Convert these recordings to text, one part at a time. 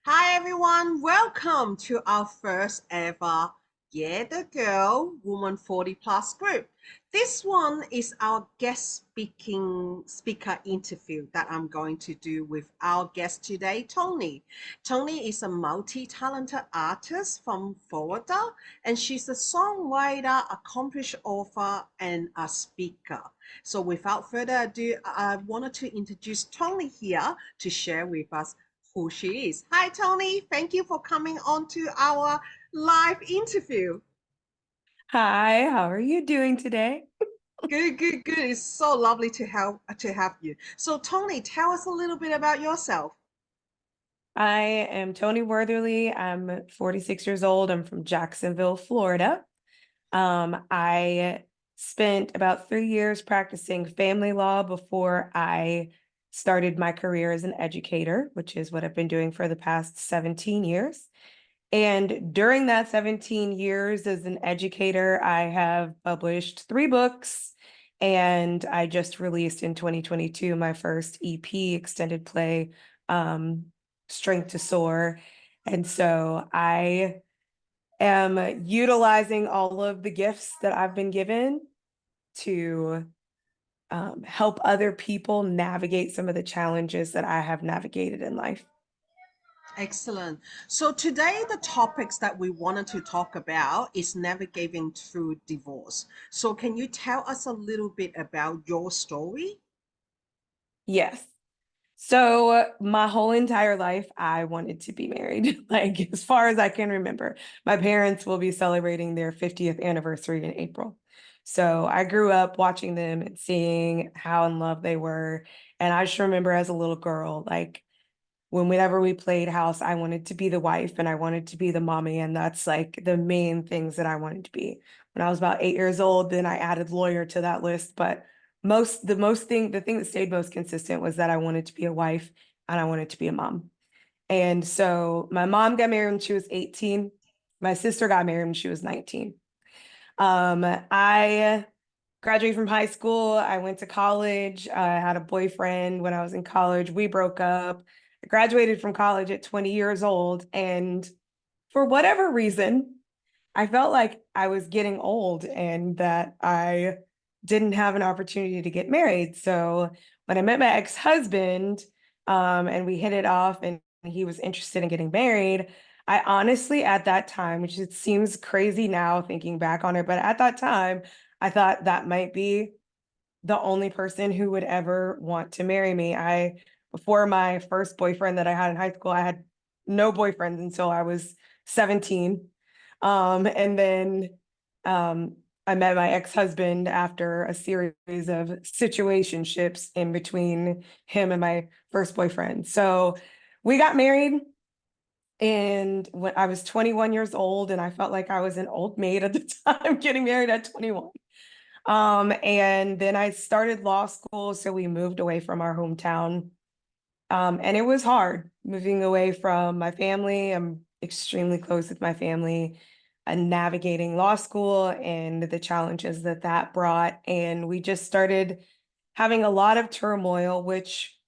Hi everyone, welcome to our first ever Yeah the Girl Woman 40 Plus group. This one is our speaker interview that I'm going to do with our guest today, Toni. Toni is a multi-talented artist from Florida, and she's a songwriter, accomplished author, and a speaker. So without further ado, I wanted to introduce Toni here to share with us who she is. Hi, Toni. Thank you for coming on to our live interview. Hi, how are you doing today? Good, good, good. It's so lovely to have you. So, Toni, tell us a little bit about yourself. I am Toni Wortherly. I'm 46 years old. I'm from Jacksonville, Florida. I spent about 3 years practicing family law before I started my career as an educator, which is what I've been doing for the past 17 years. And during that 17 years as an educator, I have published 3 books, and I just released in 2022 my first EP extended play, um, Strength to Soar. And so I am utilizing all of the gifts that I've been given to help other people navigate some of the challenges that I have navigated in life. Excellent. So today the topics that we wanted to talk about is navigating through divorce. So can you tell us a little bit about your story? Yes. So my whole entire life, I wanted to be married, like as far as I can remember. My parents will be celebrating their 50th anniversary in April. So I grew up watching them and seeing how in love they were. And I just remember as a little girl, like whenever we played house, I wanted to be the wife and I wanted to be the mommy. And that's like the main things that I wanted to be. When I was about 8 years old, then I added lawyer to that list. But the thing that stayed most consistent was that I wanted to be a wife and I wanted to be a mom. And so my mom got married when she was 18. My sister got married when she was 19. I graduated from high school. I went to college. I had a boyfriend when I was in college. We broke up. I graduated from college at 20 years old. And for whatever reason, I felt like I was getting old and that I didn't have an opportunity to get married. So when I met my ex-husband, and we hit it off and he was interested in getting married, I honestly, at that time, which it seems crazy now thinking back on it, but at that time, I thought that might be the only person who would ever want to marry me. Before my first boyfriend that I had in high school, I had no boyfriends until I was 17. And then I met my ex-husband after a series of situationships in between him and my first boyfriend. So we got married, and when I was 21 years old, and I felt like I was an old maid at the time, getting married at 21. And then I started law school, so we moved away from our hometown. And it was hard moving away from my family. I'm extremely close with my family and navigating law school and the challenges that that brought. And we just started having a lot of turmoil, which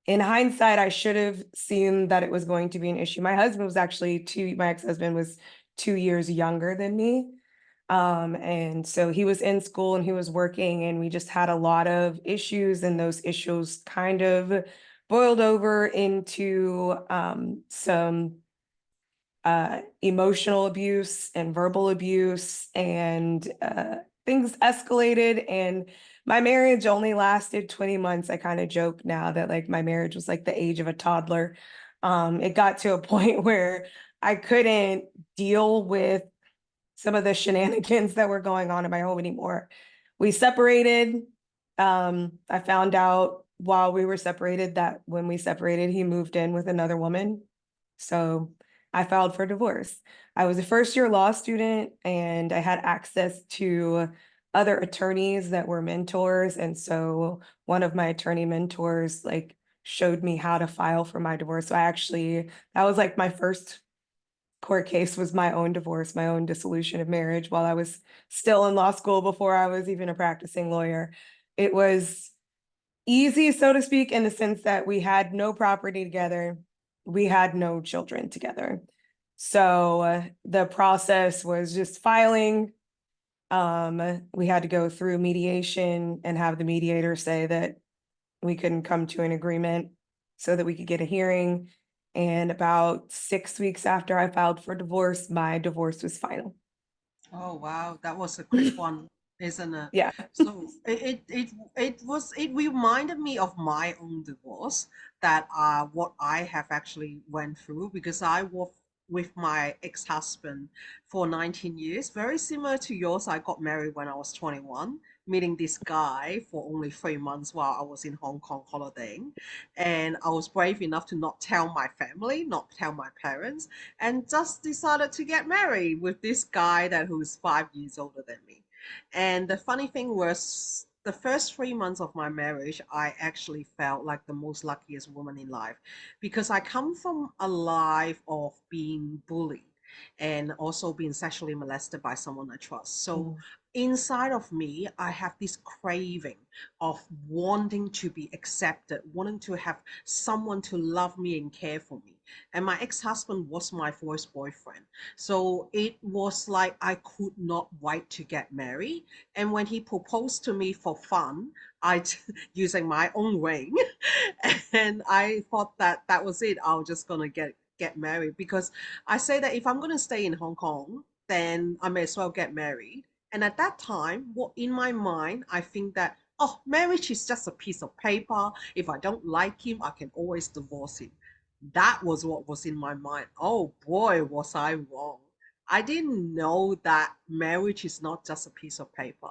in hindsight, I should have seen that it was going to be an issue. My ex-husband was 2 years younger than me. And so he was in school and he was working, and we just had a lot of issues, and those issues kind of boiled over into some emotional abuse and verbal abuse, and things escalated. And my marriage only lasted 20 months. I kind of joke now that like my marriage was like the age of a toddler. It got to a point where I couldn't deal with some of the shenanigans that were going on in my home anymore. We separated. I found out while we were separated that when we separated, he moved in with another woman. So I filed for divorce. I was a first year law student and I had access to other attorneys that were mentors. And so one of my attorney mentors like showed me how to file for my divorce. So that was like my first court case, was my own divorce, my own dissolution of marriage while I was still in law school before I was even a practicing lawyer. It was easy, so to speak, in the sense that we had no property together. we had no children together. So the process was just filing. We had to go through mediation and have the mediator say that we couldn't come to an agreement so that we could get a hearing. And about 6 weeks after I filed for divorce, my divorce was final. Oh wow, that was a quick one, isn't it? Yeah. So it reminded me of my own divorce, that what I have actually went through, because I was with my ex-husband for 19 years, very similar to yours. I got married when I was 21, meeting this guy for only 3 months while I was in Hong Kong holidaying, and I was brave enough to not tell my family, not tell my parents, and just decided to get married with this guy that who's 5 years older than me. And the funny thing was, the first 3 months of my marriage, I actually felt like the most luckiest woman in life, because I come from a life of being bullied and also being sexually molested by someone I trust. So Mm. inside of me, I have this craving of wanting to be accepted, wanting to have someone to love me and care for me. And my ex-husband was my first boyfriend. So it was like I could not wait to get married. And when he proposed to me for fun, using my own ring, and I thought that that was it. I was just gonna get married, because I say that if I'm gonna stay in Hong Kong, then I may as well get married. And at that time, what in my mind, I think that, oh, marriage is just a piece of paper. If I don't like him, I can always divorce him. That was what was in my mind. Oh boy, was I wrong. I didn't know that marriage is not just a piece of paper.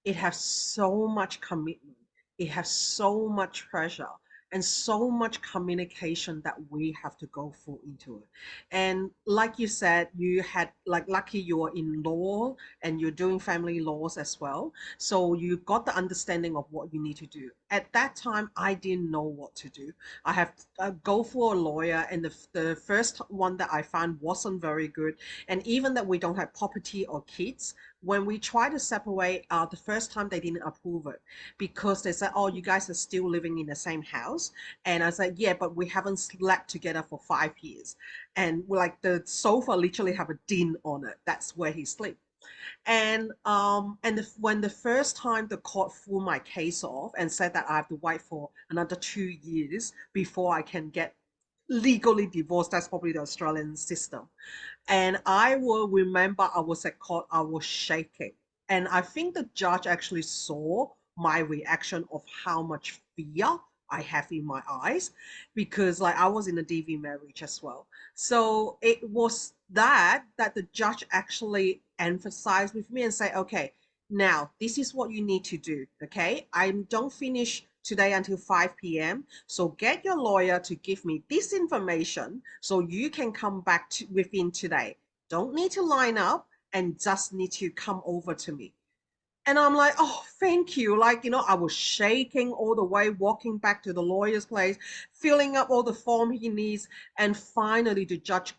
It has so much commitment. It has so much pressure and so much communication that we have to go through into it. And like you said, you had, like, lucky you were in law and you're doing family laws as well. So you got the understanding of what you need to do. At that time, I didn't know what to do. I have go for a lawyer, and the first one that I found wasn't very good. And even that we don't have property or kids, when we try to separate, the first time they didn't approve it, because they said, "Oh, you guys are still living in the same house." And I said, "Yeah, but we haven't slept together for 5 years, and we're like the sofa literally have a din on it. That's where he sleeps." When the first time the court threw my case off and said that I have to wait for another 2 years before I can get legally divorced, that's probably the Australian system. And I will remember I was at court, I was shaking. And I think the judge actually saw my reaction of how much fear I have in my eyes, because like I was in a DV marriage as well. So it was that the judge actually emphasized with me and say, okay, now this is what you need to do. Okay. I don't finish today until 5 p.m. So get your lawyer to give me this information so you can come back within today. Don't need to line up and just need to come over to me. And I'm like, oh, thank you. Like, I was shaking all the way, walking back to the lawyer's place, filling up all the form he needs. And finally, the judge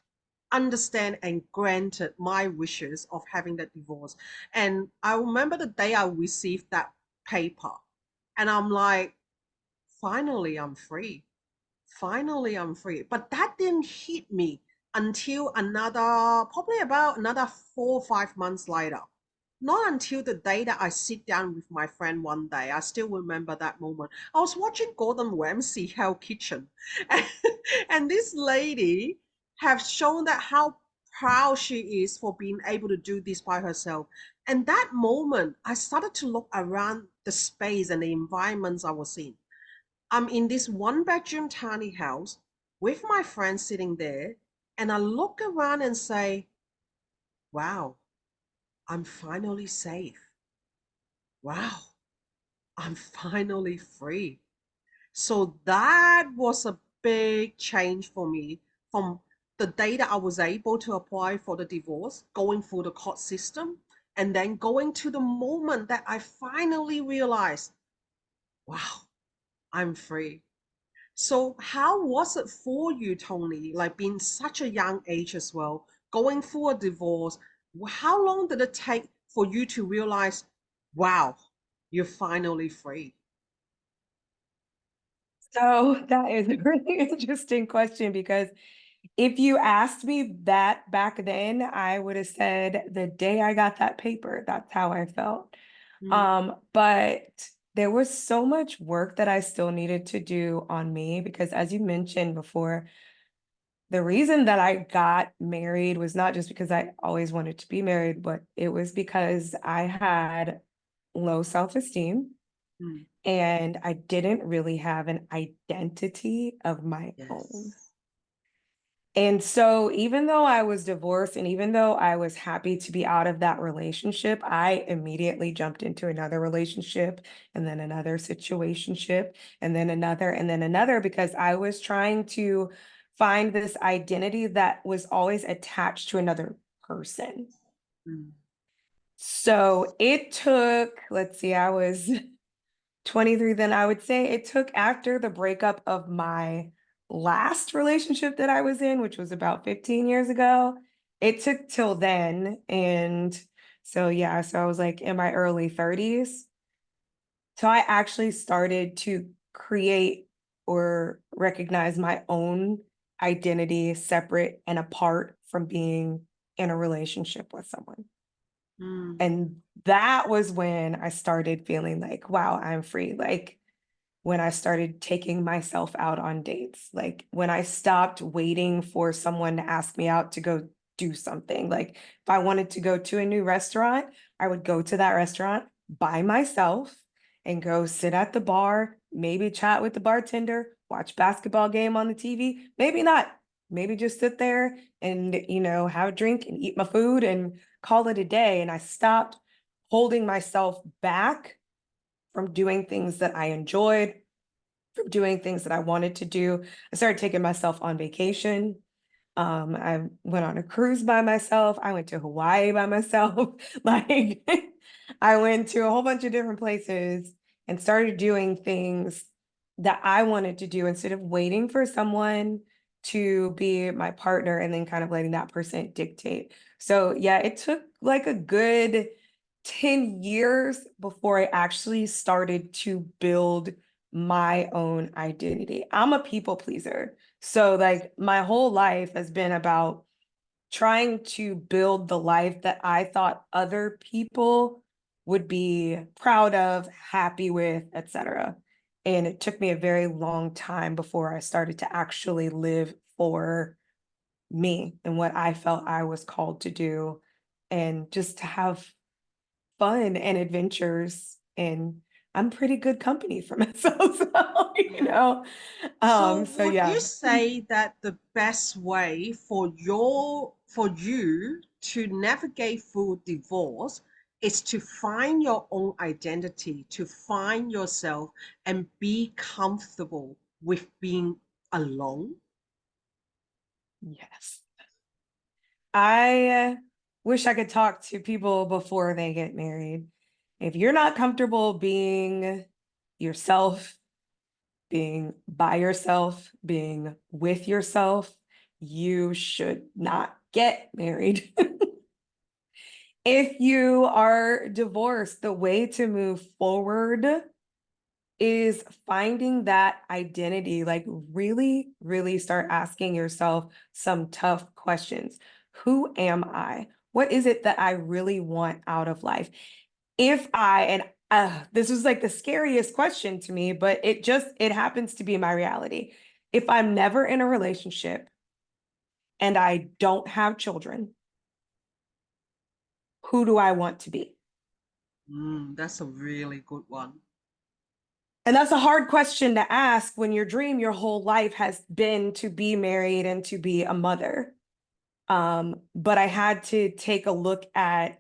understand and granted my wishes of having that divorce. And I remember the day I received that paper, and I'm like, finally, I'm free. Finally, I'm free. But that didn't hit me until probably about another 4 or 5 months later. Not until the day that I sit down with my friend one day. I still remember that moment. I was watching Gordon Ramsay Hell Kitchen, and, and this lady have shown that how proud she is for being able to do this by herself. And that moment, I started to look around the space and the environments I was in. I'm in this one bedroom tiny house with my friend sitting there, and I look around and say, wow, I'm finally safe. Wow, I'm finally free. So that was a big change for me, from the day that I was able to apply for the divorce, going through the court system, and then going to the moment that I finally realized, wow, I'm free. So how was it for you, Tony? Like being such a young age as well, going through a divorce. How long did it take for you to realize, wow, you're finally free? So that is a really interesting question because if you asked me that back then, I would have said the day I got that paper, that's how I felt. Mm, But there was so much work that I still needed to do on me because, as you mentioned before, the reason that I got married was not just because I always wanted to be married, but it was because I had low self-esteem mm, and I didn't really have an identity of my own. yes. And so, even though I was divorced and even though I was happy to be out of that relationship, I immediately jumped into another relationship and then another situationship and then another because I was trying to find this identity that was always attached to another person. Mm, So it took, let's see, I was 23, then I would say it took after the breakup of my last relationship that I was in, which was about 15 years ago. It took till then. And so, yeah, so I was like in my early 30s. So I actually started to create or recognize my own identity separate and apart from being in a relationship with someone. mm, And that was when I started feeling like, wow, I'm free. Like, when I started taking myself out on dates, like when I stopped waiting for someone to ask me out to go do something. Like if I wanted to go to a new restaurant, I would go to that restaurant by myself and go sit at the bar, maybe chat with the bartender, watch basketball game on the TV, maybe not. Maybe just sit there and, have a drink and eat my food and call it a day. And I stopped holding myself back from doing things that I enjoyed, from doing things that I wanted to do. I started taking myself on vacation. I went on a cruise by myself. I went to Hawaii by myself. Like I went to a whole bunch of different places and started doing things that I wanted to do instead of waiting for someone to be my partner and then kind of letting that person dictate. So yeah, it took like a good 10 years before I actually started to build my own identity. I'm a people pleaser. So, like, my whole life has been about trying to build the life that I thought other people would be proud of, happy with, etc. And it took me a very long time before I started to actually live for me and what I felt I was called to do and just to have fun and adventures. And I'm pretty good company for myself. So, yeah. So so would yeah. you say that the best way for you to navigate through divorce is to find your own identity, to find yourself and be comfortable with being alone? Yes. I wish I could talk to people before they get married. If you're not comfortable being yourself, being by yourself, being with yourself, you should not get married. If you are divorced, the way to move forward is finding that identity, like really, really start asking yourself some tough questions. Who am I? What is it that I really want out of life? If I, and this was like the scariest question to me, but it happens to be my reality. If I'm never in a relationship and I don't have children, who do I want to be? That's a really good one. And that's a hard question to ask when your dream your whole life has been to be married and to be a mother. But I had to take a look at,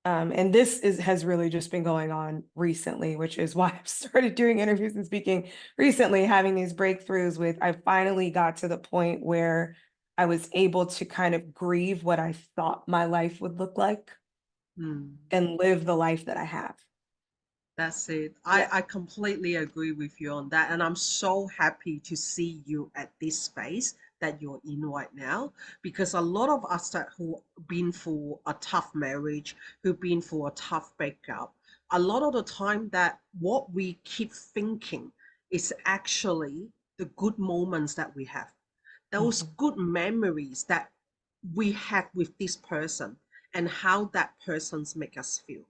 and has really just been going on recently, which is why I've started doing interviews and speaking recently, having these breakthroughs with, I finally got to the point where I was able to kind of grieve what I thought my life would look like Hmm. and live the life that I have. That's it. Yeah. I completely agree with you on that. And I'm so happy to see you at this space that you're in right now. Because a lot of us that who been through a tough marriage, who've been through a tough breakup, a lot of the time that what we keep thinking is actually the good moments that we have, those Mhm. good memories that we had with this person and how that person's make us feel.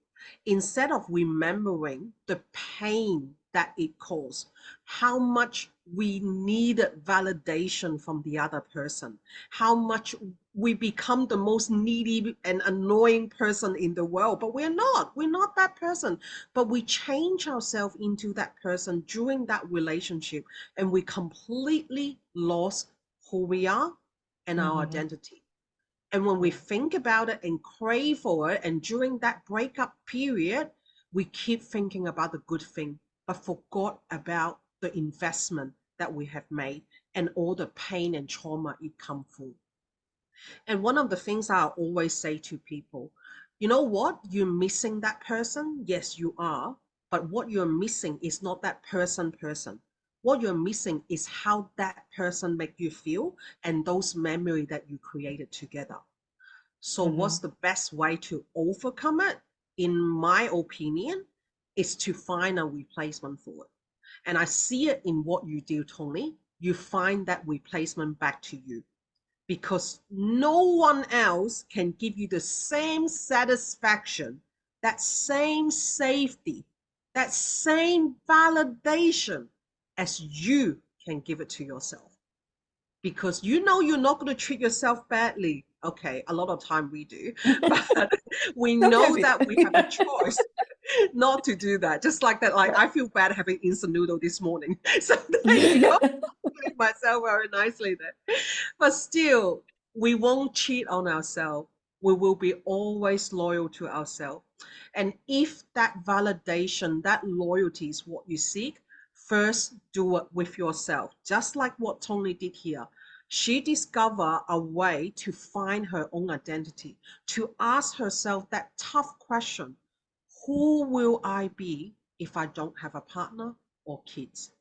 Instead of remembering the pain that it caused, how much we needed validation from the other person, how much we become the most needy and annoying person in the world, but we're not that person, but we change ourselves into that person during that relationship, and we completely lost who we are and our Mhm. identity. And when we Yeah. think about it and crave for it, and during that breakup period, we keep thinking about the good thing, but forgot about the investment that we have made and all the pain and trauma it come through. And one of the things I always say to people, you know what? You're missing that person. Yes, you are. But what you're missing is not that person. What you're missing is how that person make you feel and those memory that you created together. So what's Mhm. the best way to overcome it? In my opinion, is to find a replacement for it. And I see it in what you do, Tony. You find that replacement back to you, because no one else can give you the same satisfaction, that same safety, that same validation as you can give it to yourself. Because you know you're not going to treat yourself badly. Okay, a lot of time we do, but we Sometimes know we do. that we have a choice not to do that. Just like that, like Right. I feel bad having instant noodle this morning. So there you go. Treating myself very nicely there. But still, we won't cheat on ourselves. We will be always loyal to ourselves. And if that validation, that loyalty is what you seek, first do it with yourself. Just like what Tony did here. She discovered a way to find her own identity, to ask herself that tough question: who will I be if I don't have a partner or kids?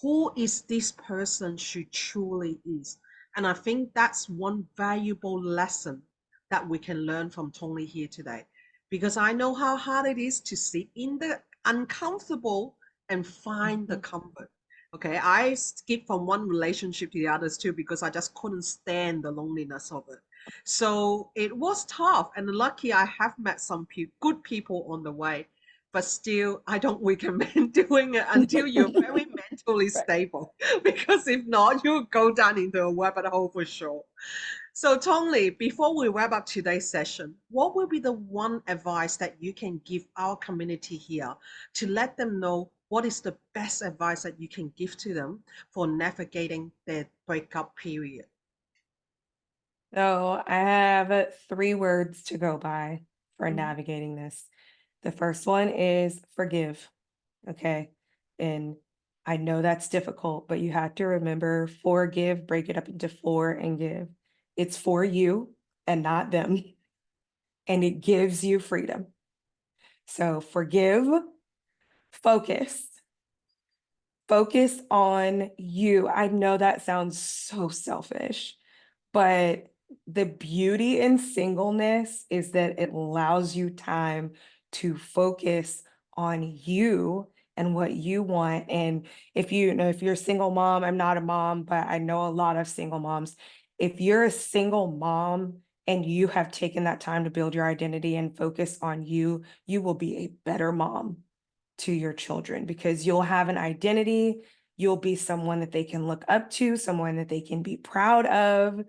Who is this person she truly is? And I think that's one valuable lesson that we can learn from Tony here today. Because I know how hard it is to sit in the uncomfortable and find the Mhm. comfort. Okay, I skipped from one relationship to the others too because I just couldn't stand the loneliness of it. So it was tough, and lucky I have met some good people on the way, but still I don't recommend doing it until you're very mentally Right. stable, because if not you'll go down into a rabbit hole for sure. So Tony, before we wrap up today's session, what will be the one advice that you can give our community here to let them know what is the best advice that you can give to them for navigating their breakup period? So I have three words to go by for Mhm. navigating this. The first one is forgive. Okay. And I know that's difficult, but you have to remember forgive, break it up into four and give. It's for you and not them. And it gives you freedom. So forgive, focus, focus on you. I know that sounds so selfish, but the beauty in singleness is that it allows you time to focus on you and what you want. And if you know, if you're a single mom, I'm not a mom, but I know a lot of single moms. If you're a single mom and you have taken that time to build your identity and focus on you, you will be a better mom to your children because you'll have an identity. You'll be someone that they can look up to, someone that they can be proud of,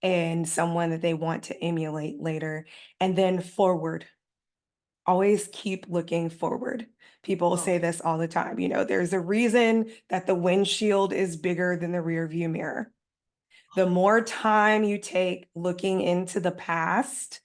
and someone that they want to emulate later. And then forward, always keep looking forward. People say Oh, this all the time. You know, there's a reason that the windshield is bigger than the rear view mirror. The more time you take looking into the past,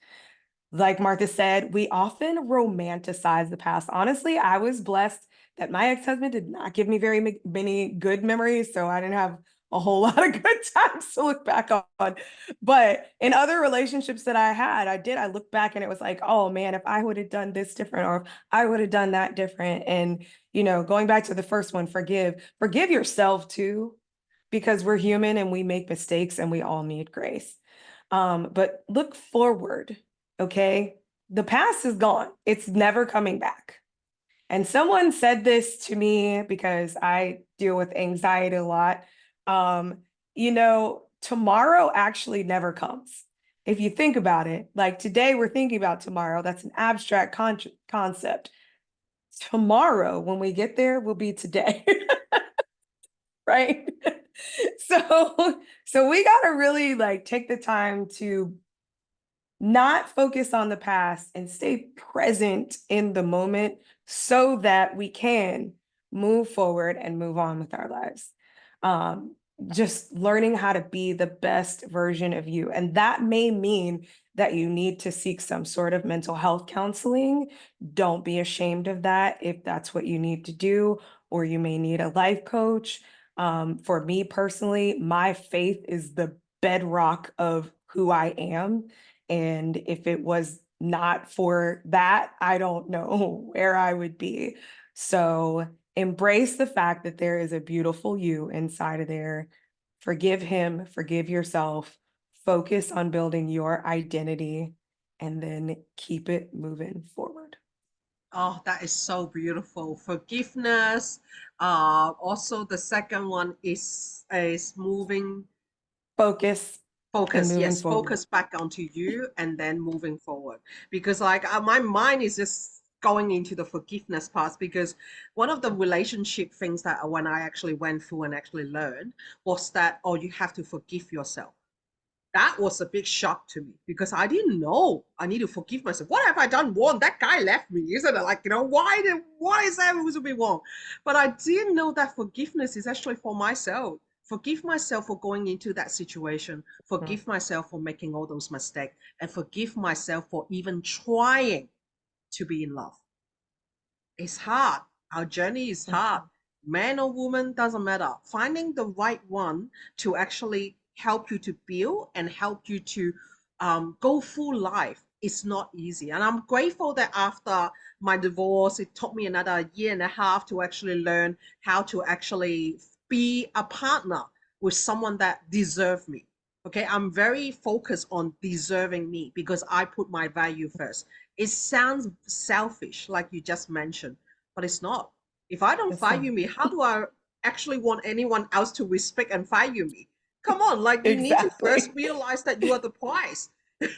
like Martha said, we often romanticize the past. Honestly, I was blessed that my ex-husband did not give me very many good memories, so I didn't have a whole lot of good times to look back on. But in other relationships that I had, I look back and it was like, oh man, if I would have done this different or if I would have done that different. And, you know, going back to the first one, forgive yourself too, because we're human and we make mistakes and we all need grace. But look forward, okay? The past is gone, it's never coming back. And someone said this to me because I deal with anxiety a lot. Tomorrow actually never comes. If you think about it, like today we're thinking about tomorrow, that's an abstract concept. Tomorrow, when we get there, will be today. Right? So we got to really like take the time to not focus on the past and stay present in the moment so that we can move forward and move on with our lives. Just learning how to be the best version of you. And that may mean that you need to seek some sort of mental health counseling. Don't be ashamed of that if that's what you need to do, or you may need a life coach. For me personally, my faith is the bedrock of who I am. And if it was not for that, I don't know where I would be. So embrace the fact that there is a beautiful you inside of there. Forgive him, forgive yourself, focus on building your identity, and then keep it moving forward. Oh, that is so beautiful. Forgiveness. Also the second one is moving Focus and focus. moving Yes, forward. focus back onto you and then moving forward. Because like my mind is just going into the forgiveness part because one of the relationship things that when I actually went through and actually learned was that oh you have to forgive yourself. That was a big shock to me because I didn't know I need to forgive myself. What have I done wrong? That guy left me, isn't it? Like, why is that supposed to be wrong? But I didn't know that forgiveness is actually for myself. Forgive myself for going into that situation. Mhm. Forgive myself for making all those mistakes. And forgive myself for even trying to be in love. It's hard. Our journey is hard. Man or woman, doesn't matter. Finding the right one to actually help you to build and help you to go through life is not easy. And I'm grateful that after my divorce, it took me another year and a half to actually learn how to actually be a partner with someone that deserves me. Okay, I'm very focused on deserving me because I put my value first. It sounds selfish, like you just mentioned, but it's not. If I don't It's not. value me, how do I actually want anyone else to respect and value me? Come on, like you need to first Exactly. realize that you are the prize.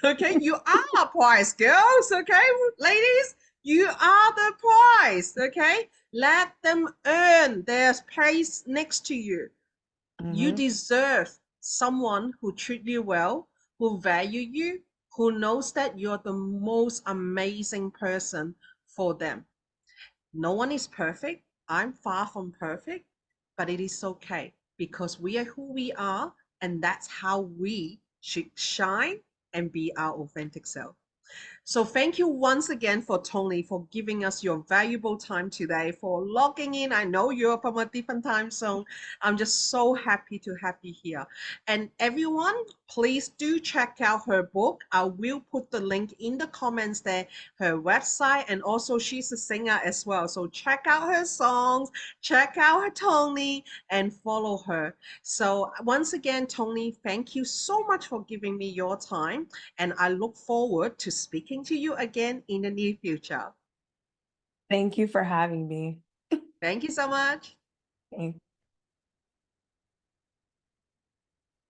Okay, you are a prize, girls. Okay, ladies, you are the prize. Okay, let them earn their place next to you. You Mhm. deserve someone who treat you well, who value you, who knows that you're the most amazing person for them. No one is perfect. I'm far from perfect, but it is okay because we are who we are, and that's how we should shine and be our authentic self. So thank you once again for Tony for giving us your valuable time today, for logging in. I know you're from a different time zone. I'm just so happy to have you here. And everyone, please do check out her book. I will put the link in the comments there, her website, and also she's a singer as well. So check out her songs, check out her Tony, and follow her. So once again, Tony, thank you so much for giving me your time. And I look forward to speaking to you again in the near future. Thank you for having me. Thank you so much. Thank